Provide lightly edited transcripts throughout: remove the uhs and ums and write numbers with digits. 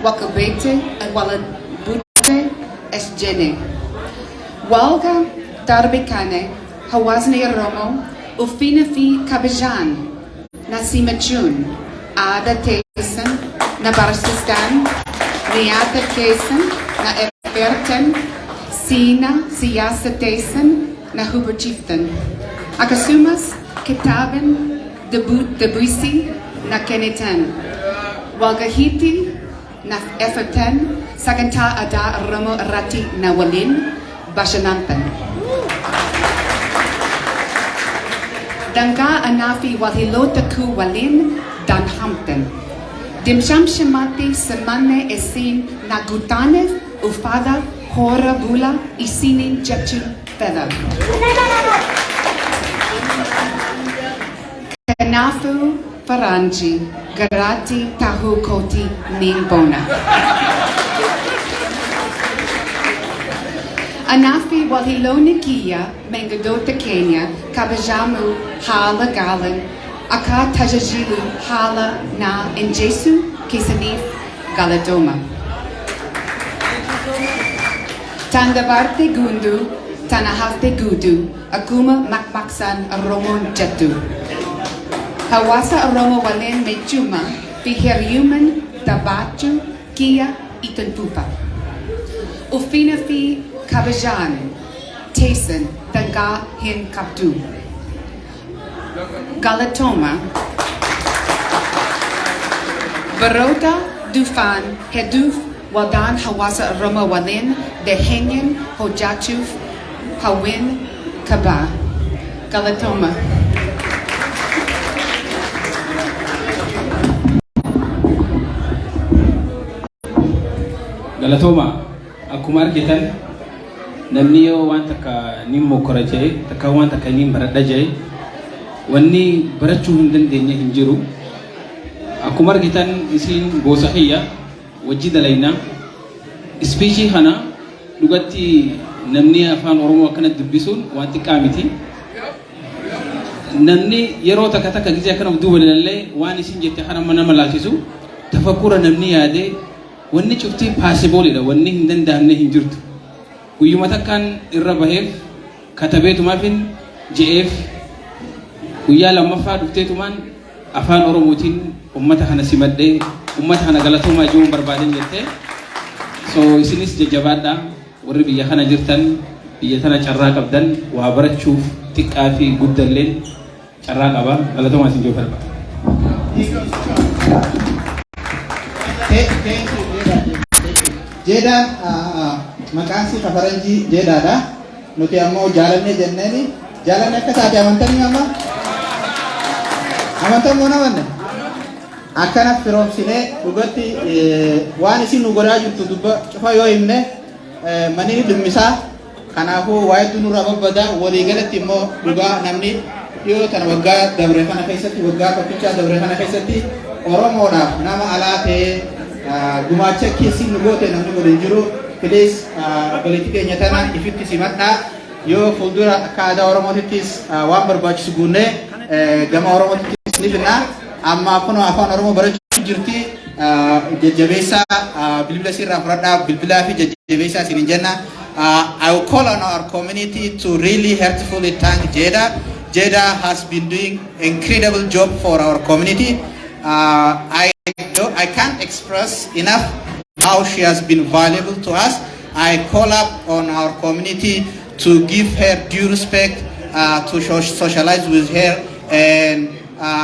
wakabete wala bute esjene. Walga darbekane hawazne romo ufina fi kabijan nasima chun ada tesen na barsistan niata tesen na eferten sina siyasa tesen na huberchiften akasumas kitaben debussy na kenetan walgahiti na eferten saganta ada romo rati na walin bashanantan dangga anafi walhilota ku walin dan hamten dimsham shemati semane esin nagutanev ufada hora bula isinin jechu feda kanafu faranji garati tahu koti nimbona Anafi walhilonikia mengadota Kenya kabajamu hala galan aka tajajilu hala na injesu kisanif galadoma. Tandabarte gundu tanahafte gudu aguma makmaksan aromon jatu. Hawasa aromo walen mechuma fiheriuman tabachu kia itanpupa. Ufina fi Kabajan, Taysen, Danga Hin Kapdu. Galatoma, Barota, Dufan, Heduf, Wadan, Hawasa, Roma, Walin, Dehenyan, Hojachuf, Hawin, Kaba. Galatoma. Galatoma, akkuma argitan namni yoo waan takka nin mokkora jee takka waan takka nin baradha jee wanni barachuu hin dandeenye hin jiru. Akkuma argitan isin gosa xiyya wajji dalayna ispiichii kana dhugatti namni afaan Oromoo akkana dubbisuun waan xiqqaa miti. Namni yeroo takka takka gizee akkana duuba ilallee waan isin jette kana nama laachisu tafakkura namni yaadee wanni cuftii paasiboolidha wanni hin danda'amne hin jirtu. Guyyuma takkaan irra baheef katabeetumaafin je'eef guyyaa lammaffaa dhufteetumaan afaan Oromootiin ummata kana simadhee ummata kana galatoomaa ijoon barbaaden jettee so isinis jajjabaadha warri biyya kana jirtan biyya tana carraa qabdan waa barachuuf xiqqaa fi guddalleen carraa qaba galatoomaa isin joo barbaada. Jedaan maqaan si kafaranji jedhaadha. Nuti ammoo jaalanne jenneeni jaalanne akka taate amantamni amma amantammoo namanne akkana firoomsinee dhugatti waan isin nu godhaa jirtu dubba cufa yoo himne manni dhimmisaa kanaafuu waa hedduu nurraa babbada waliigalatti immoo dhugaa namni dhiyoo tana waggaa dabre kana keessatti waggaa tokkichaa dabre kana keessatti Oromoodhaaf nama alaa ta'ee gumaacha keessi nu goote namni godhe jiru please politika keenya tana ifitti simadhaa yoo fuuldura akka aadaa Oromootittis waan barbaachisu guunnee gama Oromootittis ni finna amma kunoo afaan Oromoo barachuu jirti jajjabeessaa bilbila sirraa fudhadhaa bilbilaa fi jajjabeessaa isin jenna. I will call on our community to really heartfully thank Jeda. Jeda has been doing incredible job for our community. I can't express enough how she has been valuable to us. I call up on our community to give her due respect, to socialize with her and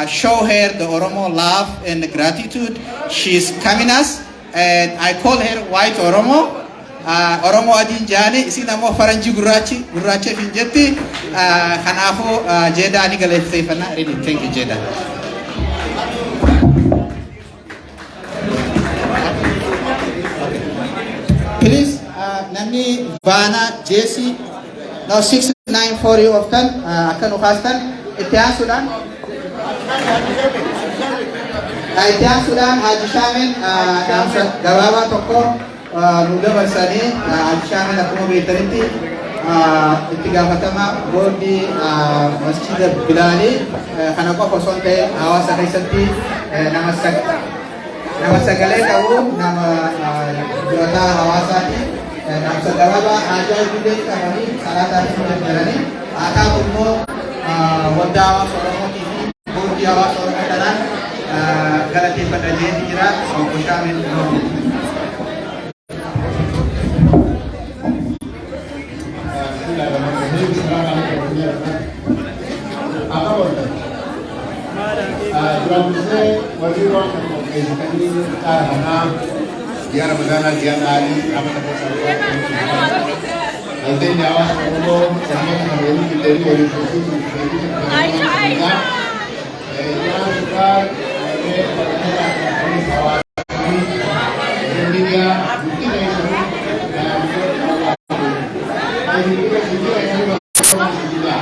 show her the Oromo love and gratitude. She's coming us and I call her White Oromo. Oromo adin jani isin ammoo faranji gurraacha finjetti kanaafuu Jeda ni galateeffannaa. Really thank you Jeda. Please namni Vana Jesse now 694 you often akan ukastan itian Sudan Haji Shamin gababa toko nuda bersani Haji Shamin aku mau beritahu itti gaafatama boordi masjida Bilaali kana qofa osoo hin ta'in hawaasa keessatti nama nama sagalee qabu nama durataa hawaasaati. Nama sagalaba ajaa ijoollee qabanii salaataan isin deeggaranii haa ta'u immoo waldaa hawaasa Oromootii fi boordii hawaasa Oromoo kanaan galateeffadha jedhee jira. Obbo Shaamil Dia Ramadana dia Ali Ramadana Ramadana nanti nyawa semua sama dengan ini kita ini oleh khusus kita yang juga ini kawan ini dia bukti dari sana dan ini juga yang juga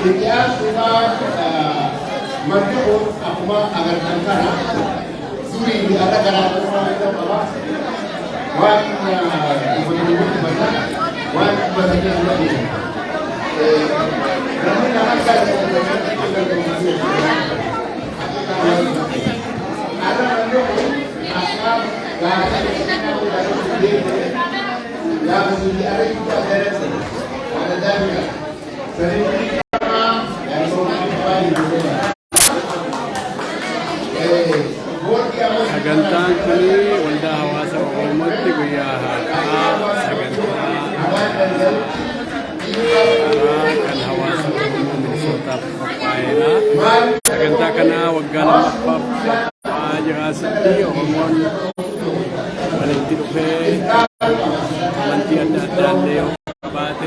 dia sudah mencoba apa agar antara suri di ada kana itu apa wan ibu-ibu banyak wan banyak lagi kami nama saya ada menunjuk asal gaya yang sudah ada juga ada dari sering yang sagantaan kuni waldaa hawaasa Oromootti guyyaa har'aa sagantaa kan hawaasa Oromoo Minisootaaf qophaa'edha. Sagantaa kana waggaa lammaffaaf qophaa'aa jira. Asitti Oromoon walitti dhufee amantii adda addaa illee yoo qabaate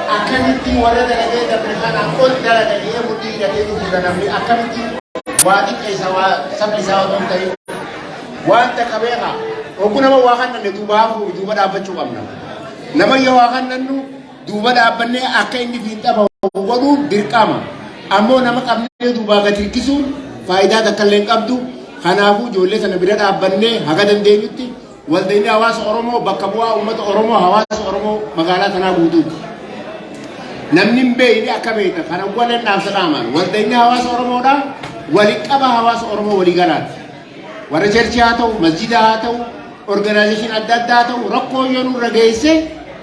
akamitti warra dalagee darbe kana ol dalagee mudhii hidhatee dhufu namni akkamitti waa xiqqeessa waa sabni isaa otoo hin ta'in wanta qabeera oguu nama waa kannanne duubaafu duuba dhaabbachuu qabna. Nama yoo waa kannannu duuba dhaabbannee akka inni fiixama godhuun dirqama. Ammoo nama qabnee duubaa gad hirkisuun faayidaa takka illee hin qabdu. Kanaafuu ijoollee sana bira dhaabbannee haga dandeenyutti waldeenii hawaasa Oromoo bakka bu'aa uummata Oromoo hawaasa Oromoo magaalaa kanaa guutuuti. Namni hin beekne akka beekta kana waliin dhaamsa dhaaman waldeenii hawaasa Oromoodha walii qaba hawaasa Oromoo walii galaati. Warra cherchii haa ta'u masjida haa ta'u organization adda addaa haa ta'u rakkoo yoo nurra geesse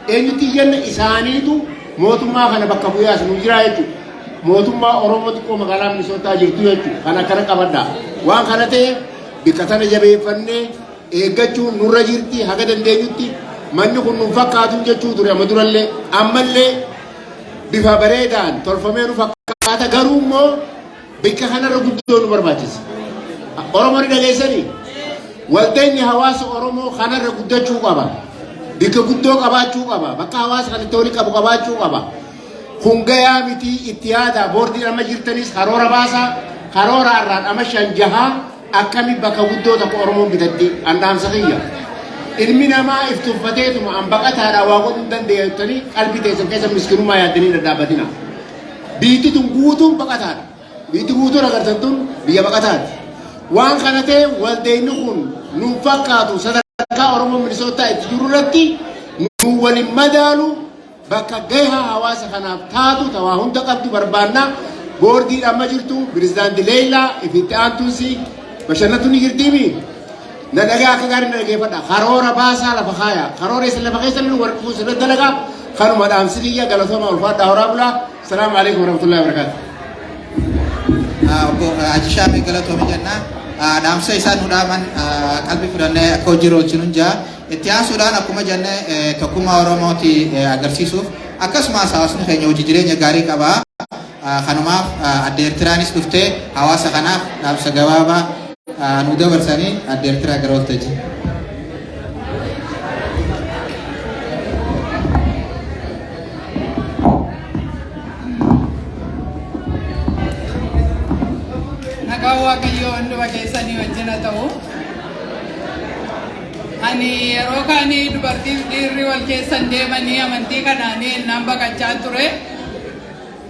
eenyutti jenna isaaniitu mootummaa kana bakka bu'aas nu jira jechuudha. Mootummaa Oromoo xiqqoo magaalaa Minisootaa jirtu jechuudha. Kana akkana qabadha. Waan kana ta'e bikka sana jabeeffannee eeggachuun nurra jirti haga dandeenyutti manni kun nu fakkaatu jechuu ture amma durallee ammallee bifa bareedaan tolfamee nu fakkaata garuu immoo bikka kanarra guddoo nu barbaachisa. Oromoo ni dhageessanii waldeenyi hawaasa Oromoo kanarra guddachuu qaba. Bikka guddoo qabaachuu qaba. Bakka hawaasa kan itti qabu qabaachuu qaba. Hungayaa miti itti yaada boordii amma jirtanis karoora baasaa karoora irraan amma 5-6 akkami bakka guddoo tokko Oromoon bitatti andaamsa kiyya. Ilmi namaa iftuunfateetuma an baqataadhaa waa godhuu dandeettanii qalbii teessan keessa miskinummaa yaaddanii dhadhaabatina. Biyyi tun guutuun baqataadha. Biyyi guutuun agartan tun biyya baqataati. Waan kana ta'e waldeenyi kun nu fakkaatu sadarkaa Oromoo Minisootaa itti jiru irratti nu waliin madaalu bakka gahaa hawaasa kanaaf taatu tawaa hunda qabdu barbaanna. Boordii amma jirtu Pirezidaanti Leelaa ifitti aantuusi bashannatu ni jirtiimi. Na dhagaa akka gaarii na dhageeffadha. Karoora baasaa lafa kaaya. Karoora isa lafa keessa nu warquu sirra dalagaa kanuma dhaamsi kiyya galatooma ulfaadhaa horaa bulaa. Salaamu alaikum warahmatullahi wabarakatuh. Obbo Haji Shaamii galatooma jennaa. Dhaamsa isaan nu dhaaman qalbii fudhannee akka hojii roolchinuun jaa. Itti aansuudhaan akkuma jennee tokkummaa Oromooti agarsiisuuf akkasumas hawaasni keenya hojii jireenya gaarii qabaa. Kanumaaf adda Eertiraanis dhuftee hawaasa kanaaf dhaamsa gabaabaa nu dabarsanii adda Eertiraa gara waltajjii. Nagaa Waaqayyoo hunduma keessanii wajjin haa ta'u. Ani yeroo kaanii dubartii fi dhiirri wal keessan deemanii amantii kanaanii ennaan baqachaa ture.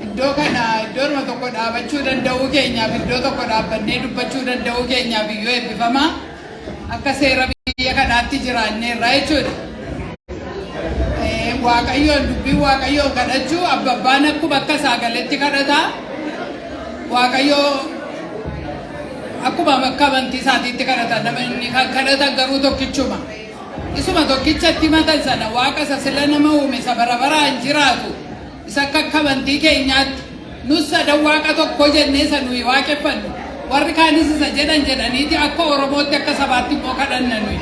Iddoo kana iddoodhuma tokko dhaabachuu danda'uu keenyaaf iddoo tokko dhaabbannee dubbachuu danda'uu keenyaaf iyyuu eebbifama. Akka seera biyya kanaatti jiraanneerra jechuudha. Waaqayyoon dubbii Waaqayyoon kadhachuu abbabbaan akkuma akka saagaletti kadhata. Waaqayyoo akkuma akka amantii isaatiitti kadhata. Namni kan kadhatan garuu tokkichuma. Isuma tokkichatti matan sana Waaqa isa sila nama uume isa bara baraan jiraatu. Isa akka amantii keenyaatti nus sadan Waaqa tokko jennee sanuyi waaqeffannu. Warri kaanis isa jedhaniiti akka Oromootti akka sabaatti immoo kadhanna nuyi.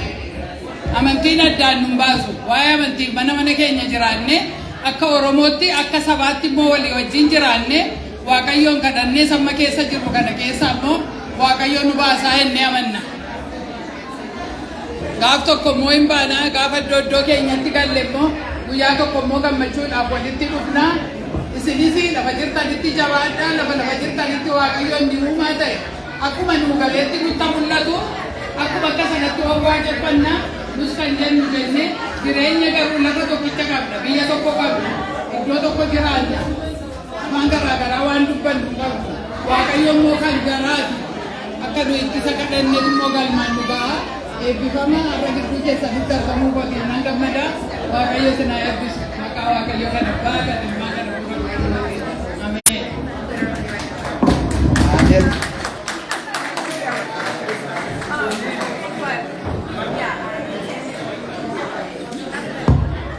Amantiin addaan nun baasu. Waa'ee amantii mana keenya jiraanne akka Oromootti akka sabaatti immoo walii wajjin jiraanne Waaqayyoon kadhannee samma keessa jirru kana keessa immoo Waaqayyoon nu baasaa jennee amanna. Gaaf tokko immoo hin baanaa gaafa iddoo keenyatti galle immoo guyyaa tokko immoo gammachuudhaaf walitti dhufnaa. Isinis lafa jirtanitti jabaadhaa lafa jirtanitti Waaqayyoon ni uumaa ta'e akkuma nu galeetti nutti mul'atu akkuma akka sanatti waaqeffannaa nus kan jennu jennee jireenya garuu lafa tokkicha qabna biyya tokko qabna iddoo tokko jiraanna waan garaagaraa waan dubbannu qabna Waaqayyoon immoo kan garaati akka nu ittisa kadhanneet immoo galmaan nu ga'a eebbifama har'a gidduu keessanitti argamuu baay'inaan gammada Waaqayyo sinaa eebbisu maqaa Waaqayyo kan abbaa kan ilmaa kan Ameen.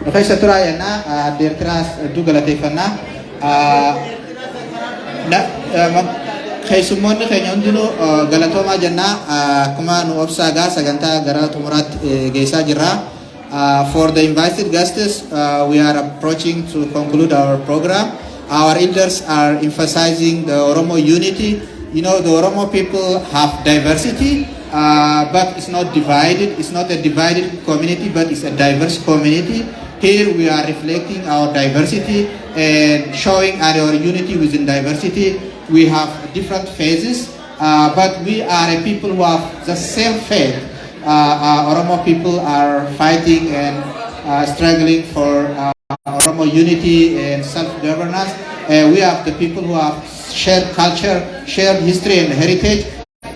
Nukaysa turayana Dirtras Dugalatefanna keessummoonni keenya hundinuu galatoomaa jenna akkuma nu obsaagaa sagantaa gara xumuraatti geessaa jirra. For the invited guests, we are approaching to conclude our program. Our elders are emphasizing the Oromo unity. You know, the Oromo people have diversity, but it's not divided. It's not a divided community, but it's a diverse community. Here we are reflecting our diversity and showing our unity within diversity. We have different phases, but we are a people who have the same faith. Oromo people are fighting and struggling for Oromo unity and self-governance. We have the people who have shared culture, shared history and heritage,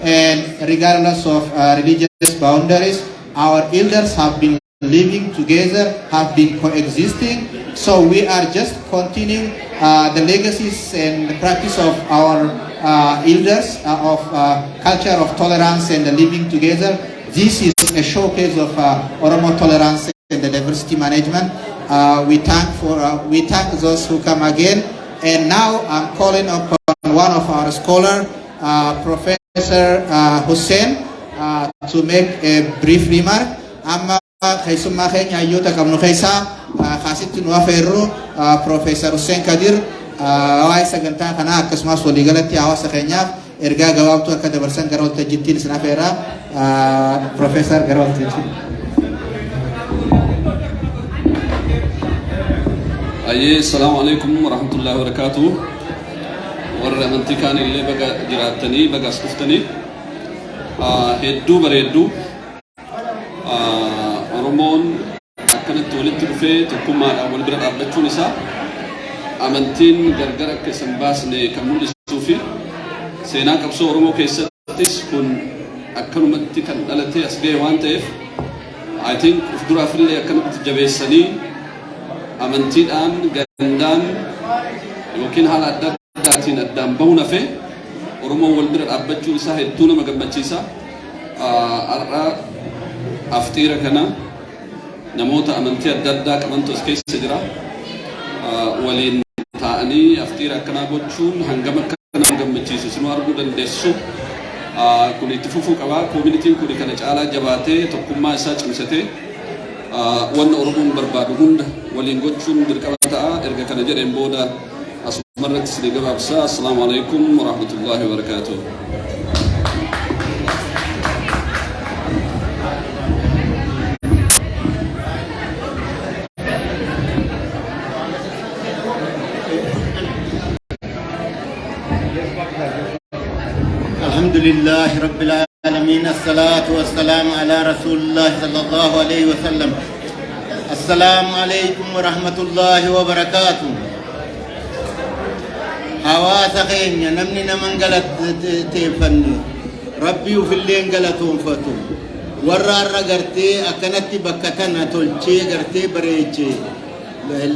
and regardless of religious boundaries, our elders have been living together, have been coexisting. So we are just continuing the legacies and the practice of our elders of culture of tolerance and living together. This is a showcase of Oromo tolerance and the diversity management. We thank those who come again. And now I'm calling upon one of our scholars, Professor Hussein, to make a brief remark. Amma keessummaa keenya hayyoota qabnu keessaa kaasitti nu afeerru Professor Hussein Kadir waa'ee sagantaa kanaa akkasumas waliigalatti hawaasa keenyaaf ergaa gabaabtuu akka dabarsan gara waltajjiitti isin afeerra. Professor gara waltajjiitti. Assalamu alaikum warahmatullahi wabarakatuh. Warra amantii kaan illee baga jiraatanii baga as dhuftanii hedduu bareedduu Oromoon akkanatti walitti dhufee tokkummaadhaan wal bira dhaabbachuun isaa amantiin gargar akka isin baasne kan mul'isuu fi seenaa qabsoo Oromoo keessattis kun akkanumatti kan dhalatee as ga'e waan ta'eef I think of duraafillee akkanatti jabeessanii amantiidhaan gandaan yookiin haala adda addaatiin addaan bahuun hafe Oromoon wal bira dhaabbachuun isaa hedduu nama gammachiisa. Har'a afxiira kana namoota amantii adda addaa qabantu as keessa jira. Waliin ta'anii afxiira akkanaa gochuun hangam akka nama gammachiisu isinuu arguu dandeessu. Kun itti fufuu qaba. Koominitiin kun kana caalaa jabaatee tokkummaa isaa cimsatee wanna Oromoon barbaadu hunda waliin gochuun dirqama ta'a. Erga kana jedheen booda asumarratti isin gabaabsa. Assalaamu alaikum warahmatullahi wabarakatuh. الحمد لله رب العالمين الصلاة والسلام على رسول الله صلى الله عليه وسلم السلام عليكم ورحمة الله وبركاته حواس خينيا نمني نمن غلط تيفني ربي وفي اللين غلطهم فتو ورا رغرتي أكنتي بكتنا تولشي غرتي بريتشي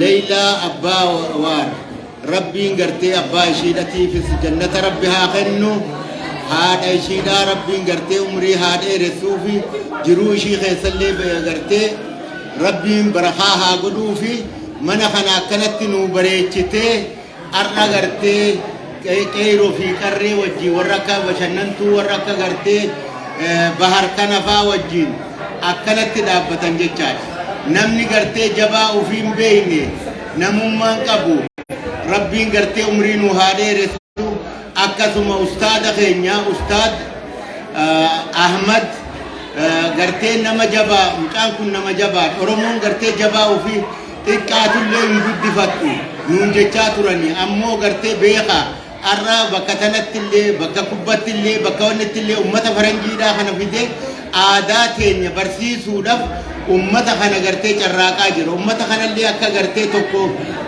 ليلى أبا وار ربي غرتي أبا شيدتي في جنة ربها خنو هذا شيدا ربي غرتي عمري هذا رسوفي جروشي خيسلي غرتي ربي برخاها قدوفي من خنا كنتي نو بريتشتي أرنا غرتي كيرو في كري وجي وركا وشننتو وركا غرتي بحر كنفا وجين أكلت دابتن جتاج نمني غرتي جبا وفين بيني نمومان قبو ربي غرتي عمرينو هادي رسو أكسم أستاذ خينيا أستاذ أحمد غرتي نما جبا مكان كن نما جبا أرمون غرتي جبا وفي إكاتو اللي يبدي فتو نون جتاتورني أمو غرتي بيخا أرى بكتنت اللي بككبت اللي بكونت اللي أمة فرنجي دا خنا فيدي عاداتين برسي سودف أمة خنا غرتي چراكا جر أمة خنا اللي أكا غرتي توكو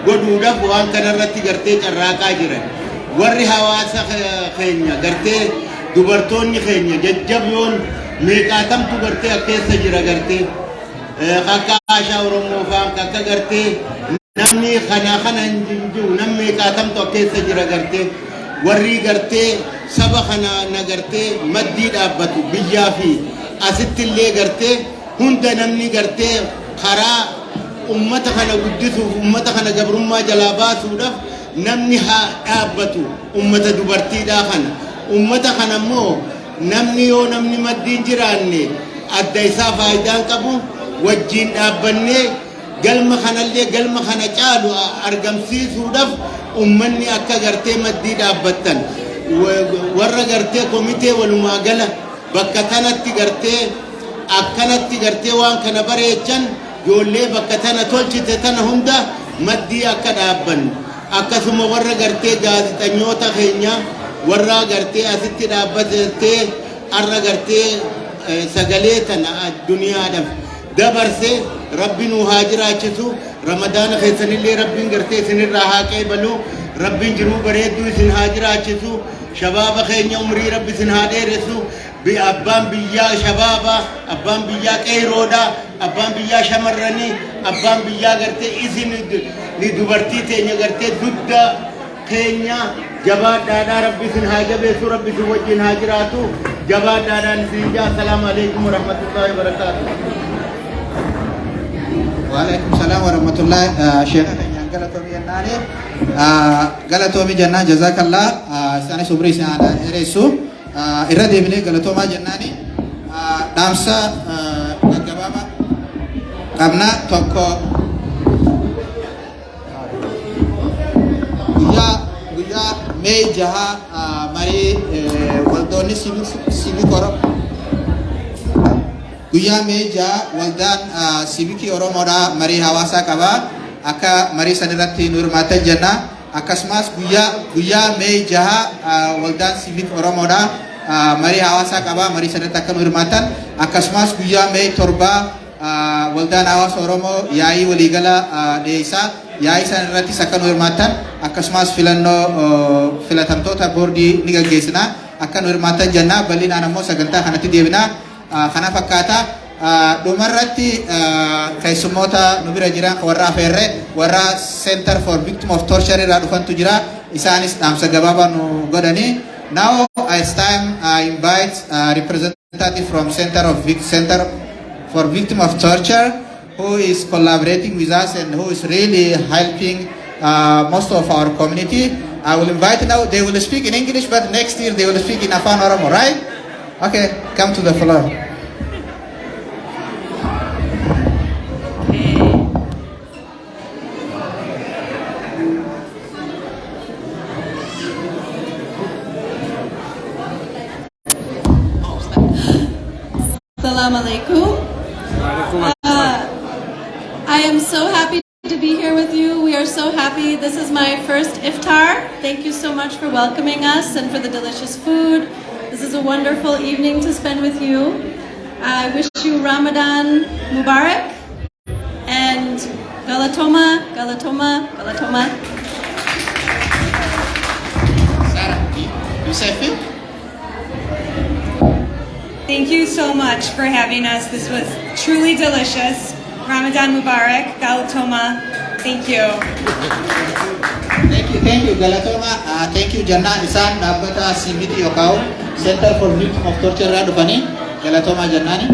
غدودف وان كان رتي غرتي چراكا جر ورّي حواسا خينيا غرتي دوبرتوني خينيا ججبيون ميقاتم تو غرتي أكيسا جرا غرتي خاكاشا ورمو فام كاكا غرتي namni khana njinju namni kaatam to keessa jira garte warri garte saba khana nagarte maddi dhaabbatu biyyaa fi asitti illee garte hunda namni garte khara ummata khana guddisuuf ummata khana gabrummaa jalaa baasuudhaaf namni haa dhaabbatu ummata dubartiidhaa kana ummata kana immoo namni yoo namni maddiin jiraanne adda isaa faayidaan qabu wajjiin dhaabbannee galma kanallee galma kana caalu argamsiisuudhaaf ummanni akka gartee maddii dhaabbattan warra gartee komitee walumaa gala bakka tanatti gartee akkanatti gartee waan kana bareechan ijoollee bakka tana tolchite tana hunda maddii akka dhaabban akkasuma warra gartee gaazexanyoota keenya warra gartee asitti dhaabbatee arra gartee sagalee tana duniyaadhaaf dabarse ربي نهاجر أشتو رمضان خيسن اللي ربي نقرتي سن الراحة كيبلو ربي جرو بريدو سن هاجر أشتو شباب خيني عمري ربي سن هاجر رسو بأبان بيا شبابا أبان بيا كيرودا أبان بيا شمرني أبان بيا قرتي إذن لدوبرتي تيني قرتي دودا كينيا جبار دادا ربي سن هاجر بيسو ربي سوجين هاجراتو جبار دادا نسيجا السلام عليكم ورحمة الله وبركاته Waalaikumsalam warahmatullahi Syekh galatomi jannani galatomi janna jazakallah sani subri sana eresu irra debine galatoma jannani damsa gagabama qabna tokko guya me jaha mari waldoni simi koro guya meja waldan sibiki oromoda mari hawasa kaba aka mari sanirati nurmatan janna akasmas guya meja waldan sibik oromoda mari hawasa kaba mari sanirata nurmatan akasmas guya me torba waldan awas oromo yai waligala desa yai sanirati sakan nurmatan akasmas filanno filatamtota bordi niga gesna akan nurmatan janna balina namo saganta kanati debina kana fakkaata dhumarratti keessummoota nu bira jiran warra afeerre warra Center for Victim of Torture irraa dhufantu jira isaanis dhaamsa gabaabaa nu godhani. Now it's time I invite representative from Center for Victim of Torture who is collaborating with us and who is really helping most of our community. I will invite now. They will speak in English, but next year they will speak in Afaan Oromo, right? Okay, come to the floor. Assalamu alaikum. I am so happy to be here with you. We are so happy. This is my first iftar. Thank you so much for welcoming us and for the delicious food, This is a wonderful evening to spend with you. I wish you Ramadan Mubarak and Galatoma, Galatoma, Galatoma. Sarah, you say a few? Thank you so much for having us. This was truly delicious. Ramadan Mubarak, Galatoma. Thank you. Thank you, Galatoma. Thank you, Jannah Isan, Nabata Simiti Yokau, Center for Victim of Torture Radufani, Galatoma Jannani.